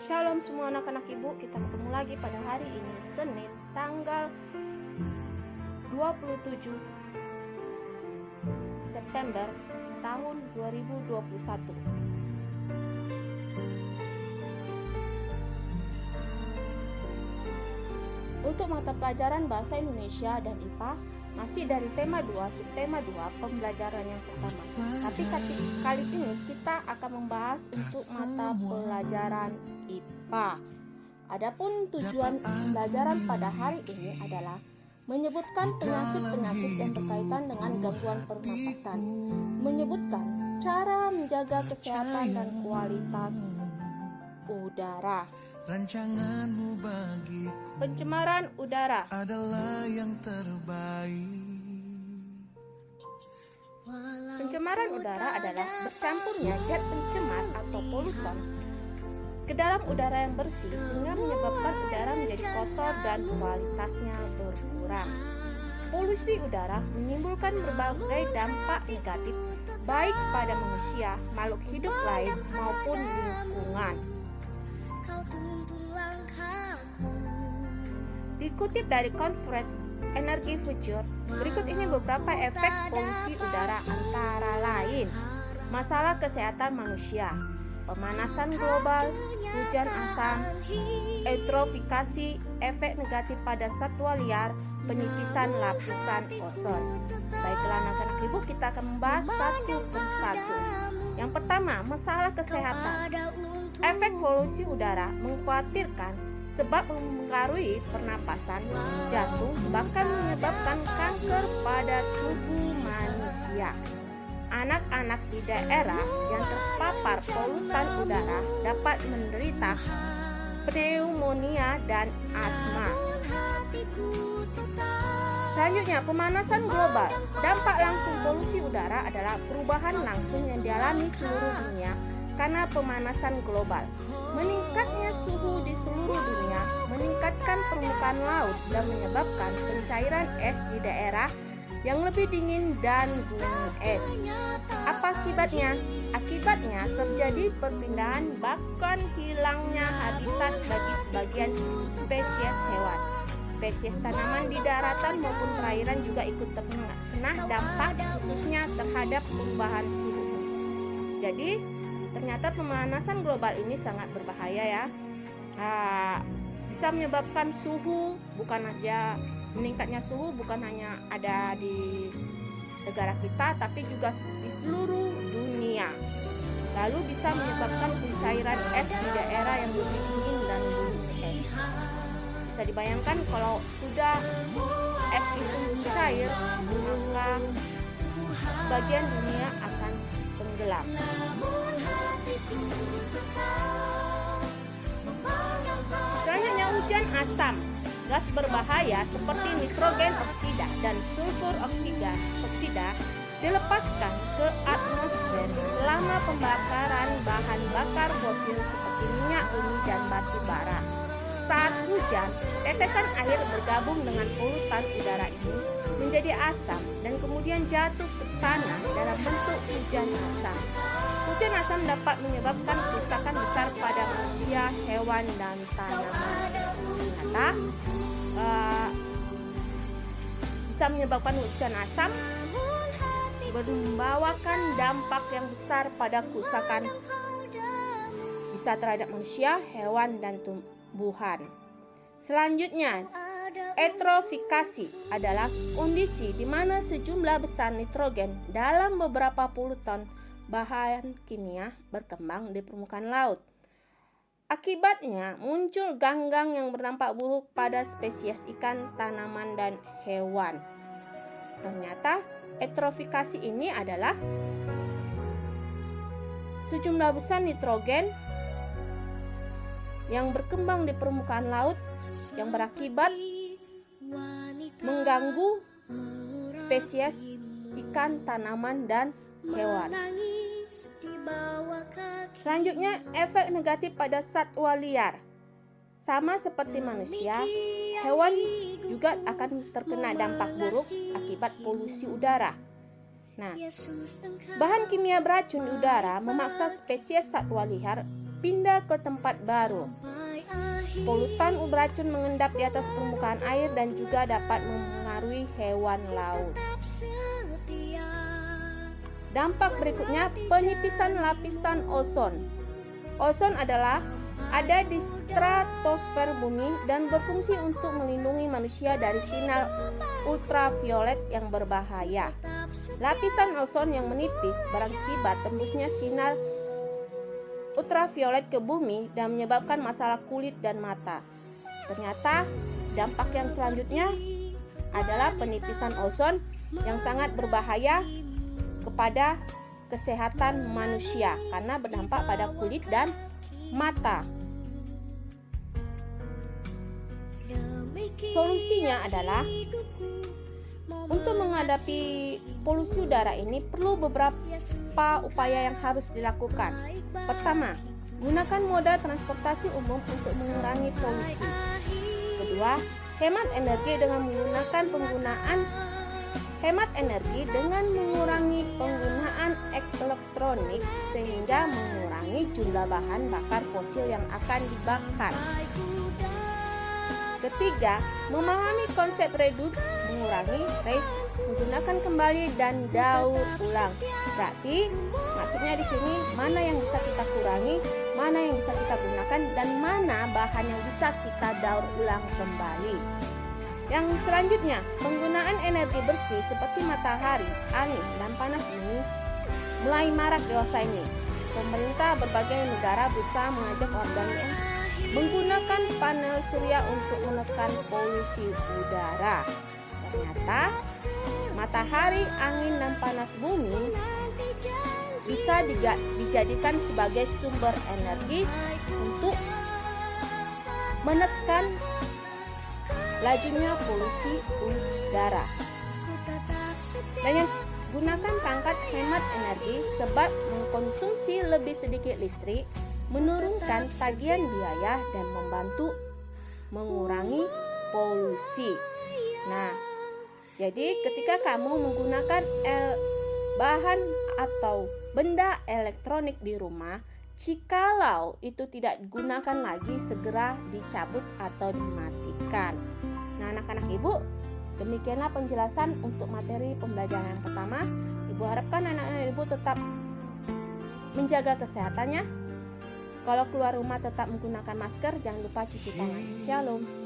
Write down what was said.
Shalom semua anak-anak ibu, kita ketemu lagi pada hari ini Senin tanggal 27 September tahun 2021. Untuk mata pelajaran Bahasa Indonesia dan IPA masih dari tema 2, subtema 2, pembelajaran yang pertama. Tapi kali ini kita akan membahas untuk mata pelajaran IPA. Adapun tujuan pembelajaran pada hari ini adalah menyebutkan penyakit-penyakit yang berkaitan dengan gangguan pernapasan, menyebutkan cara menjaga kesehatan dan kualitas udara. Rancanganmu bagiku Pencemaran udara adalah yang terbaik. Pencemaran udara adalah bercampurnya zat pencemar atau polutan ke dalam udara yang bersih sehingga menyebabkan udara menjadi kotor dan kualitasnya berkurang. Polusi udara menimbulkan berbagai dampak negatif baik pada manusia, makhluk hidup lain maupun lingkungan. Dikutip dari Conference Energy Future, berikut ini beberapa efek polusi udara antara lain: masalah kesehatan manusia, pemanasan global, hujan asam, eutrofikasi, efek negatif pada satwa liar, penipisan lapisan ozon. Baiklah anak-anak ibu, kita akan membahas satu persatu. Yang pertama, masalah kesehatan. Efek polusi udara mengkhawatirkan sebab mempengaruhi pernapasan, jantung, bahkan menyebabkan kanker pada tubuh manusia. Anak-anak di daerah yang terpapar polutan udara dapat menderita pneumonia dan asma. Selanjutnya, pemanasan global. Dampak langsung polusi udara adalah perubahan langsung yang dialami seluruh dunia karena pemanasan global. Meningkatnya suhu di seluruh dunia meningkatkan permukaan laut dan menyebabkan pencairan es di daerah yang lebih dingin dan gunung es. Apa akibatnya? Akibatnya terjadi perpindahan bahkan hilangnya habitat bagi sebagian spesies hewan. Spesies tanaman di daratan maupun perairan juga ikut terkena dampak khususnya terhadap perubahan suhu. Jadi ternyata pemanasan global ini sangat berbahaya ya. Bisa menyebabkan suhu, bukan aja meningkatnya suhu bukan hanya ada di negara kita tapi juga di seluruh dunia. Lalu bisa menyebabkan pencairan es di daerah yang lebih dingin dan gunung es. Bisa dibayangkan kalau sudah es itu mencair, maka sebagian dunia akan tenggelam. Selanjutnya, hujan asam. Gas berbahaya seperti nitrogen oksida dan sulfur oksida dilepaskan ke atmosfer selama pembakaran bahan bakar fosil seperti minyak bumi dan batu bara. Saat hujan, tetesan air bergabung dengan polutan udara ini menjadi asam dan kemudian jatuh ke tanah dalam bentuk hujan asam. Hujan asam dapat menyebabkan kerusakan besar pada manusia, hewan, dan tanaman. Ternyata bisa menyebabkan hujan asam membawakan dampak yang besar pada kerusakan bisa terhadap manusia, hewan, dan tumbuhan. Selanjutnya, eutrofikasi adalah kondisi di mana sejumlah besar nitrogen dalam beberapa puluh ton bahan kimia berkembang di permukaan laut. Akibatnya muncul ganggang yang berdampak buruk pada spesies ikan, tanaman, dan hewan. Ternyata eutrofikasi ini adalah sejumlah besar nitrogen yang berkembang di permukaan laut yang berakibat mengganggu spesies ikan, tanaman, dan hewan. Selanjutnya, efek negatif pada satwa liar. Sama seperti manusia, hewan juga akan terkena dampak buruk akibat polusi udara. Nah, bahan kimia beracun di udara memaksa spesies satwa liar pindah ke tempat baru. Polutan beracun mengendap di atas permukaan air dan juga dapat mempengaruhi hewan laut. Dampak berikutnya, penipisan lapisan ozon. Ozon adalah ada di stratosfer bumi dan berfungsi untuk melindungi manusia dari sinar ultraviolet yang berbahaya. Lapisan ozon yang menipis berakibat tembusnya sinar ultraviolet ke bumi dan menyebabkan masalah kulit dan mata. Ternyata dampak yang selanjutnya adalah penipisan ozon yang sangat berbahaya kepada kesehatan manusia karena berdampak pada kulit dan mata. Solusinya adalah untuk menghadapi polusi udara ini perlu beberapa upaya yang harus dilakukan. Pertama, gunakan moda transportasi umum untuk mengurangi polusi. Kedua, hemat energi dengan mengurangi penggunaan elektronik sehingga mengurangi jumlah bahan bakar fosil yang akan dibakar. Ketiga, memahami konsep reduce, mengurangi, reuse, menggunakan kembali dan daur ulang. Berarti maksudnya di sini mana yang bisa kita kurangi, mana yang bisa kita gunakan, dan mana bahan yang bisa kita daur ulang kembali. Yang selanjutnya, penggunaan energi bersih seperti matahari, angin, dan panas bumi mulai marak dewasa ini. Pemerintah berbagai negara berusaha mengajak warganya menggunakan panel surya untuk menekan polusi udara. Ternyata matahari, angin, dan panas bumi bisa dijadikan sebagai sumber energi untuk menekan lajunya polusi udara. Dan yang gunakan perangkat hemat energi sebab mengkonsumsi lebih sedikit listrik, menurunkan tagihan biaya dan membantu mengurangi polusi. Nah, jadi ketika kamu menggunakan bahan atau benda elektronik di rumah, jikalau itu tidak digunakan lagi, segera dicabut atau dimatikan. Nah, anak-anak ibu, demikianlah penjelasan untuk materi pembelajaran yang pertama. Ibu harapkan anak-anak ibu tetap menjaga kesehatannya. Kalau keluar rumah tetap menggunakan masker, jangan lupa cuci tangan. Shalom.